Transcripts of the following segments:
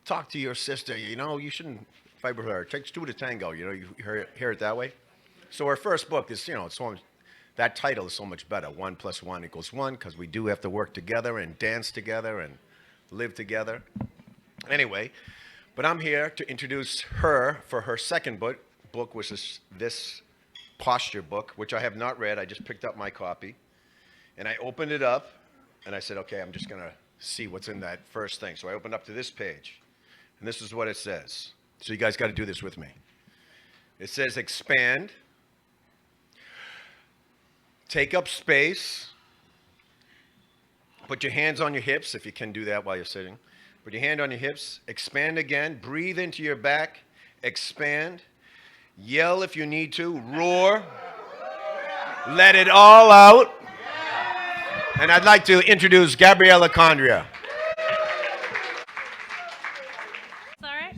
talk to your sister. You shouldn't fight with her. It takes two to tango. You hear it that way. So our first book is, that title is so much better. 1+1 = 1, because we do have to work together and dance together and live together. Anyway, but I'm here to introduce her for her second book, which is this posture book, which I have not read. I just picked up my copy, and I opened it up, and I said, okay, I'm just going to see what's in that first thing. So I opened up to this page, and this is what it says. So you guys got to do this with me. It says expand, take up space, put your hands on your hips, if you can do that while you're sitting. Put your hand on your hips, expand again, breathe into your back, expand, yell if you need to, roar, let it all out. And I'd like to introduce Gabriela Condrea. All right.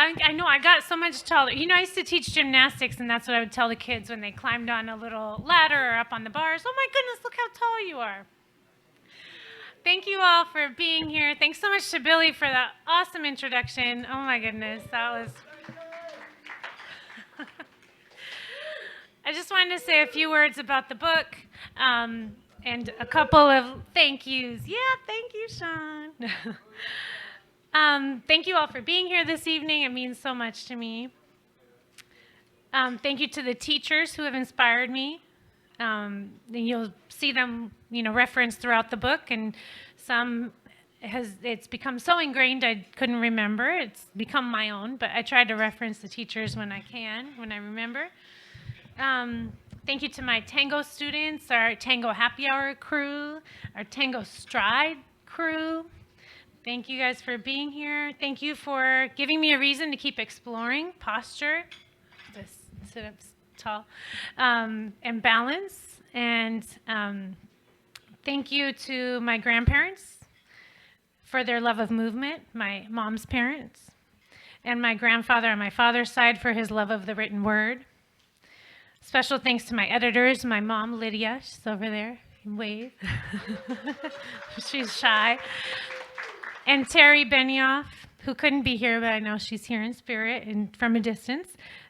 I know I got so much taller. I used to teach gymnastics, and that's what I would tell the kids when they climbed on a little ladder or up on the bars. Oh my goodness, look how tall you are. Thank you all for being here. Thanks so much to Billy for that awesome introduction. Oh my goodness, that was... I just wanted to say a few words about the book and a couple of thank yous. Yeah, thank you, Sean. Thank you all for being here this evening. It means so much to me. Thank you to the teachers who have inspired me. You'll see them, referenced throughout the book, and it's become so ingrained I couldn't remember. It's become my own, but I try to reference the teachers when I can, when I remember. Thank you to my tango students, our tango happy hour crew, our tango stride crew. Thank you guys for being here. Thank you for giving me a reason to keep exploring posture, just sit up tall, and balance. And thank you to my grandparents for their love of movement, my mom's parents, and my grandfather on my father's side for his love of the written word. Special thanks to my editors, my mom, Lydia, she's over there, wave. She's shy. And Terry Benioff, who couldn't be here, but I know she's here in spirit and from a distance.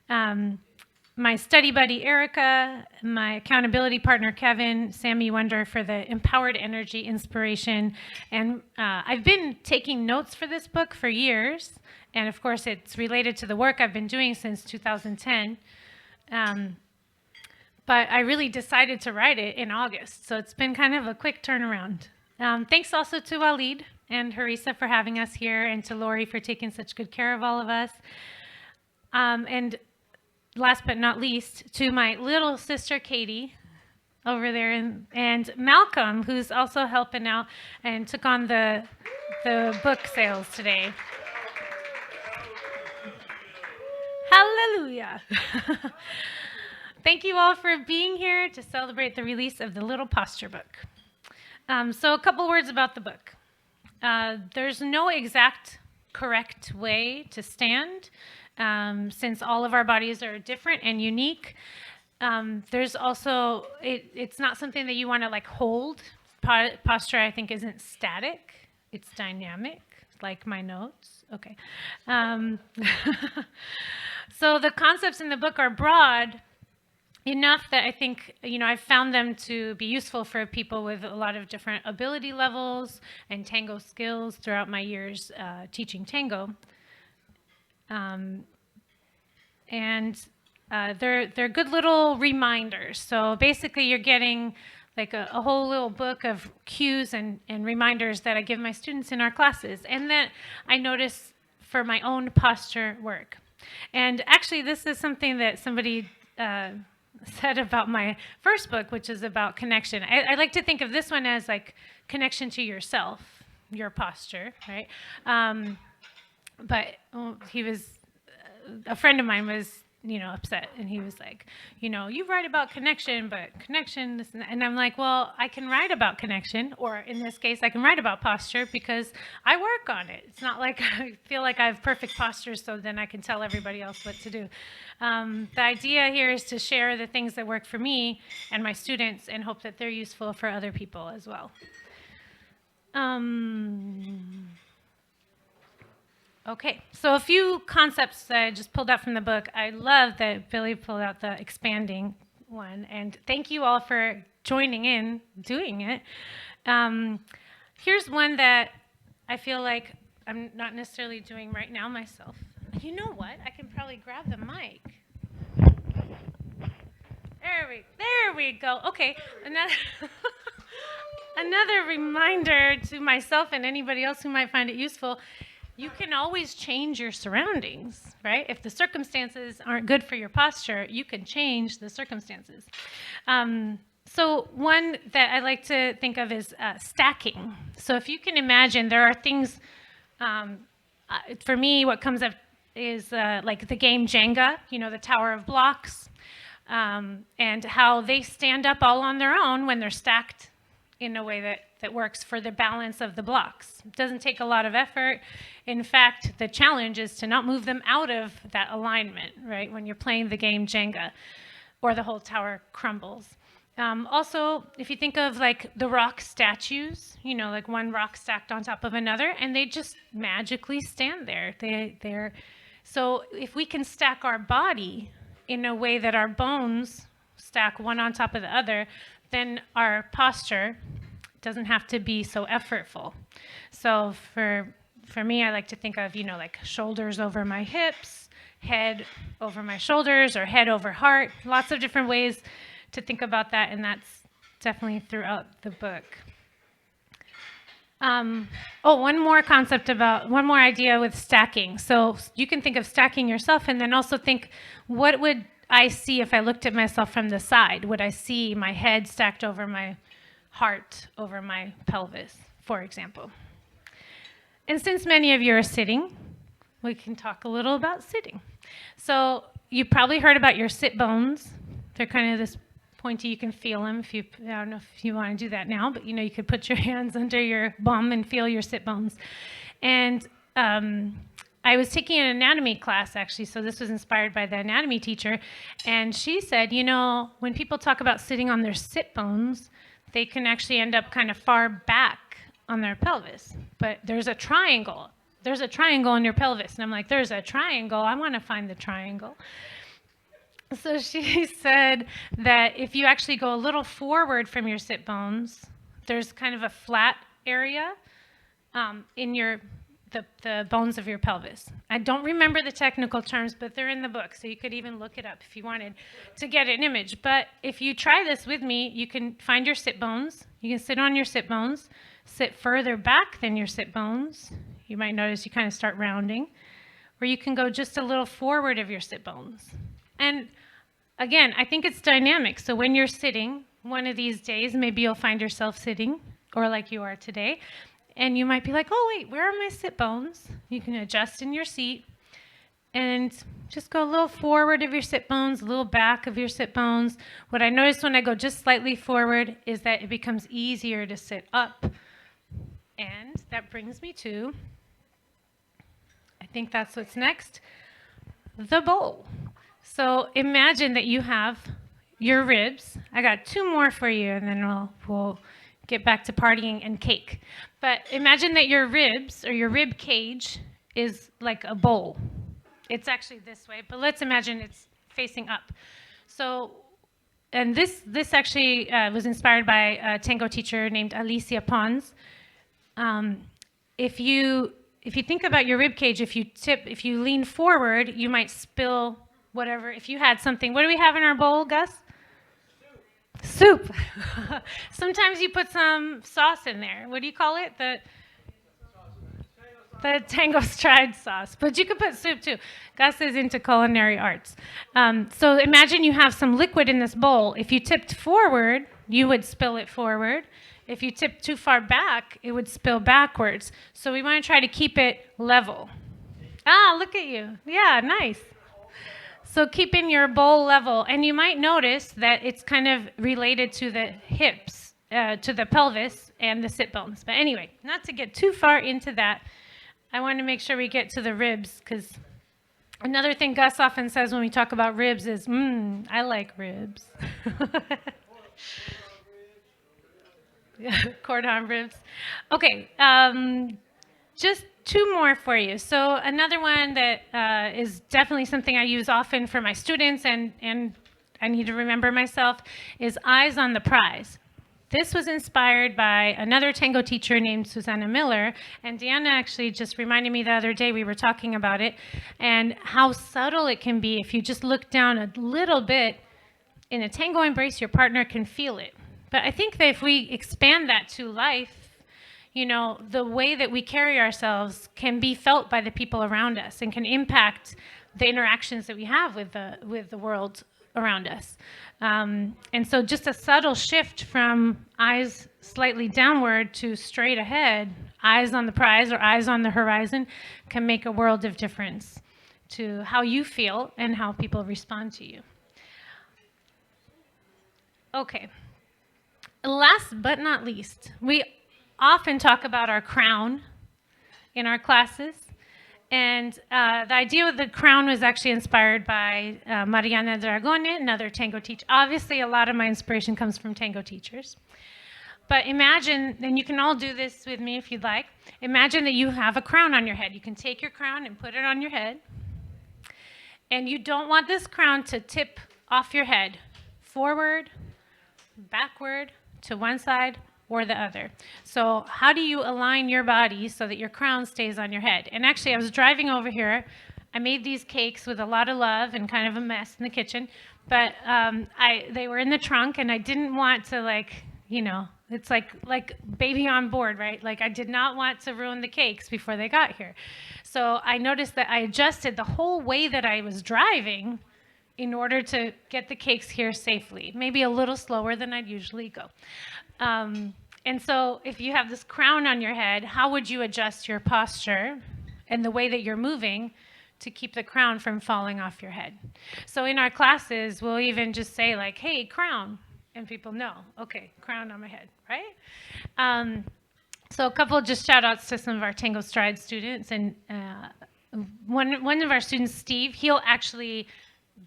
My study buddy, Erica, my accountability partner, Kevin, Sammy Wonder for the empowered energy, inspiration. And I've been taking notes for this book for years. And of course, it's related to the work I've been doing since 2010. But I really decided to write it in August. So it's been kind of a quick turnaround. Thanks also to Walid and Harissa for having us here, and to Lori for taking such good care of all of us. And last but not least, to my little sister, Katie, over there, and Malcolm, who's also helping out and took on the book sales today. Hallelujah. Thank you all for being here to celebrate the release of the Little Posture book. So a couple words about the book. There's no exact correct way to stand, since all of our bodies are different and unique. There's also, it's not something that you want to hold. Posture, I think, isn't static. It's dynamic, like my notes. Okay. So the concepts in the book are broad enough that I think, I've found them to be useful for people with a lot of different ability levels and tango skills throughout my years teaching tango. And they're good little reminders. So basically you're getting a whole little book of cues and reminders that I give my students in our classes, and that I notice for my own posture work. And actually this is something that somebody said about my first book, which is about connection. I like to think of this one as connection to yourself, your posture, right? But he was, a friend of mine was, upset, and he was like, you write about connection, but connection, this and that. And I'm like, well, I can write about connection, or in this case, I can write about posture because I work on it. It's not like I feel like I have perfect posture, so then I can tell everybody else what to do. The idea here is to share the things that work for me and my students, and hope that they're useful for other people as well. Okay, so a few concepts that I just pulled out from the book. I love that Billy pulled out the expanding one, and thank you all for joining in, doing it. Here's one that I feel like I'm not necessarily doing right now myself. You know what? I can probably grab the mic. There we go. Okay, another another reminder to myself and anybody else who might find it useful. You can always change your surroundings, right? If the circumstances aren't good for your posture, you can change the circumstances. So one that I like to think of is stacking. So if you can imagine, there are things, for me, what comes up is like the game Jenga, the Tower of Blocks, and how they stand up all on their own when they're stacked in a way that works for the balance of the blocks. It doesn't take a lot of effort. In fact, the challenge is to not move them out of that alignment, right, when you're playing the game Jenga or the whole tower crumbles. Also, if you think of like the rock statues, like one rock stacked on top of another, and they just magically stand there. So if we can stack our body in a way that our bones stack one on top of the other, then our posture doesn't have to be so effortful. So for me, I like to think of, like shoulders over my hips, head over my shoulders, or head over heart. Lots of different ways to think about that, and that's definitely throughout the book. One more idea with stacking. So you can think of stacking yourself, and then also think, what would I see if I looked at myself from the side? Would I see my head stacked over my heart, over my pelvis, for example? And since many of you are sitting, we can talk a little about sitting. So you probably heard about your sit bones. They're kind of this pointy, you can feel them. I don't know if you want to do that now, but you could put your hands under your bum and feel your sit bones. And I was taking an anatomy class, actually, so this was inspired by the anatomy teacher, and she said, when people talk about sitting on their sit bones, they can actually end up kind of far back on their pelvis, but there's a triangle. There's a triangle in your pelvis, and I'm like, there's a triangle? I want to find the triangle. So she said that if you actually go a little forward from your sit bones, there's kind of a flat area in the bones of your pelvis. I don't remember the technical terms, but they're in the book, so you could even look it up if you wanted to get an image. But if you try this with me, you can find your sit bones. You can sit on your sit bones, sit further back than your sit bones. You might notice you kind of start rounding. Or you can go just a little forward of your sit bones. And again, I think it's dynamic. So when you're sitting, one of these days, maybe you'll find yourself sitting, or like you are today, and you might be like, oh, wait, where are my sit bones? You can adjust in your seat and just go a little forward of your sit bones, a little back of your sit bones. What I notice when I go just slightly forward is that it becomes easier to sit up. And that brings me to, I think that's what's next, the bowl. So imagine that you have your ribs. I got two more for you, and then we'll get back to partying and cake. But imagine that your ribs, or your rib cage, is like a bowl. It's actually this way, but let's imagine it's facing up. So, and this actually was inspired by a tango teacher named Alicia Pons. If you think about your rib cage, if you lean forward, you might spill whatever. If you had something, what do we have in our bowl, Gus? Soup. Sometimes you put some sauce in there. What do you call it? The tango stride sauce. But you could put soup too. Gus is into culinary arts. So imagine you have some liquid in this bowl. If you tipped forward, you would spill it forward. If you tipped too far back, it would spill backwards. So we want to try to keep it level. Ah, look at you. Yeah, nice. So keeping your bowl level, and you might notice that it's kind of related to the hips, to the pelvis and the sit bones. But anyway, not to get too far into that, I want to make sure we get to the ribs, because another thing Gus often says when we talk about ribs is, I like ribs. Yeah, cordon ribs. Okay, just two more for you. So another one that is definitely something I use often for my students, and I need to remember myself, is eyes on the prize. This was inspired by another tango teacher named Susanna Miller, and Deanna actually just reminded me the other day, we were talking about it, and how subtle it can be if you just look down a little bit. In a tango embrace, your partner can feel it. But I think that if we expand that to life, you know, the way that we carry ourselves can be felt by the people around us and can impact the interactions that we have with the world around us. And so just a subtle shift from eyes slightly downward to straight ahead, eyes on the prize or eyes on the horizon, can make a world of difference to how you feel and how people respond to you. Okay. Last but not least, we often talk about our crown in our classes. And the idea of the crown was actually inspired by Mariana Dragone, another tango teacher. Obviously, a lot of my inspiration comes from tango teachers. But imagine, and you can all do this with me if you'd like, imagine that you have a crown on your head. You can take your crown and put it on your head. And you don't want this crown to tip off your head, forward, backward, to one side, or the other. So how do you align your body so that your crown stays on your head? And actually, I was driving over here. I made these cakes with a lot of love and kind of a mess in the kitchen. But they were in the trunk, and I didn't want to, like, you know, it's like baby on board, right? Like, I did not want to ruin the cakes before they got here. So I noticed that I adjusted the whole way that I was driving in order to get the cakes here safely. Maybe a little slower than I'd usually go. And so if you have this crown on your head, how would you adjust your posture and the way that you're moving to keep the crown from falling off your head? So in our classes, we'll even just say like, hey, crown. And people know, okay, crown on my head, right? So a couple of just shout outs to some of our Tango Stride students. And one of our students, Steve, he'll actually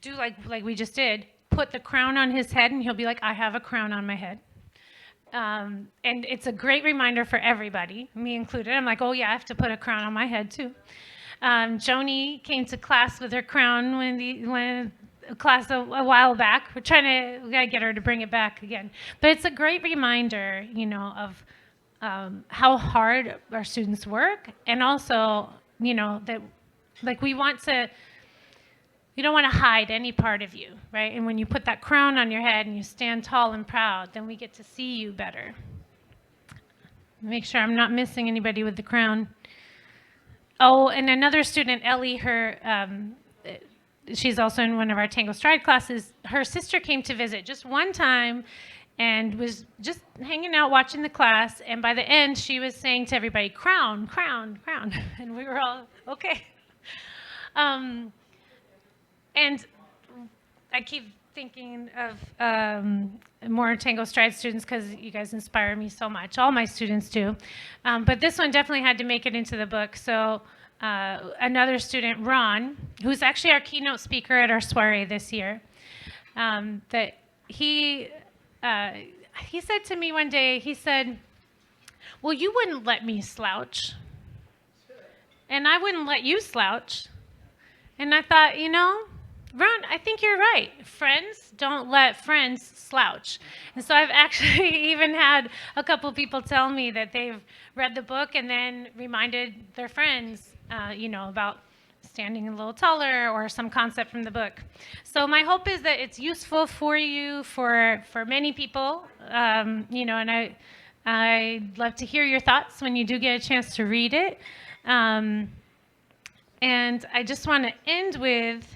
do like we just did, put the crown on his head, and he'll be like, I have a crown on my head. And it's a great reminder for everybody, me included. I'm like, oh yeah, I have to put a crown on my head too. Joni came to class with her crown when class a while back. We gotta get her to bring it back again. But it's a great reminder, you know, of how hard our students work, and also, you know, that like you don't want to hide any part of you, right? And when you put that crown on your head and you stand tall and proud, then we get to see you better. Make sure I'm not missing anybody with the crown. Oh, and another student, Ellie, she's also in one of our Tango Stride classes. Her sister came to visit just one time and was just hanging out watching the class. And by the end, she was saying to everybody, crown, crown, crown. And we were all, okay. And I keep thinking of more Tango Stride students because you guys inspire me so much. All my students do. But this one definitely had to make it into the book. So another student, Ron, who's actually our keynote speaker at our soiree this year, that he said to me one day, he said, well, you wouldn't let me slouch. And I wouldn't let you slouch. And I thought, you know, Ron, I think you're right. Friends don't let friends slouch. And so I've actually even had a couple people tell me that they've read the book and then reminded their friends, you know, about standing a little taller or some concept from the book. So my hope is that it's useful for you, for many people, you know, and I'd love to hear your thoughts when you do get a chance to read it. And I just want to end with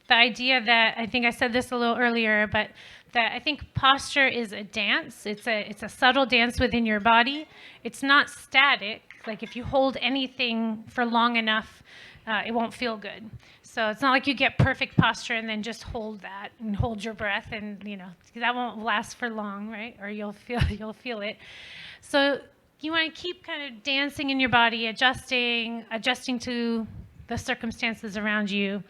the idea that, I think I said this a little earlier, but that I think posture is a dance. It's a subtle dance within your body. It's not static. Like if you hold anything for long enough, it won't feel good. So it's not like you get perfect posture and then just hold that and hold your breath, and you know, that won't last for long, right? Or you'll feel it. So you want to keep kind of dancing in your body, adjusting to the circumstances around you.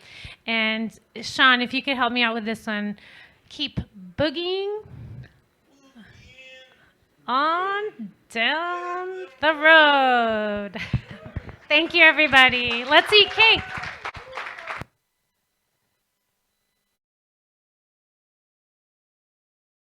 And Sean, if you could help me out with this one, keep boogieing on down the road. Thank you, everybody. Let's eat cake.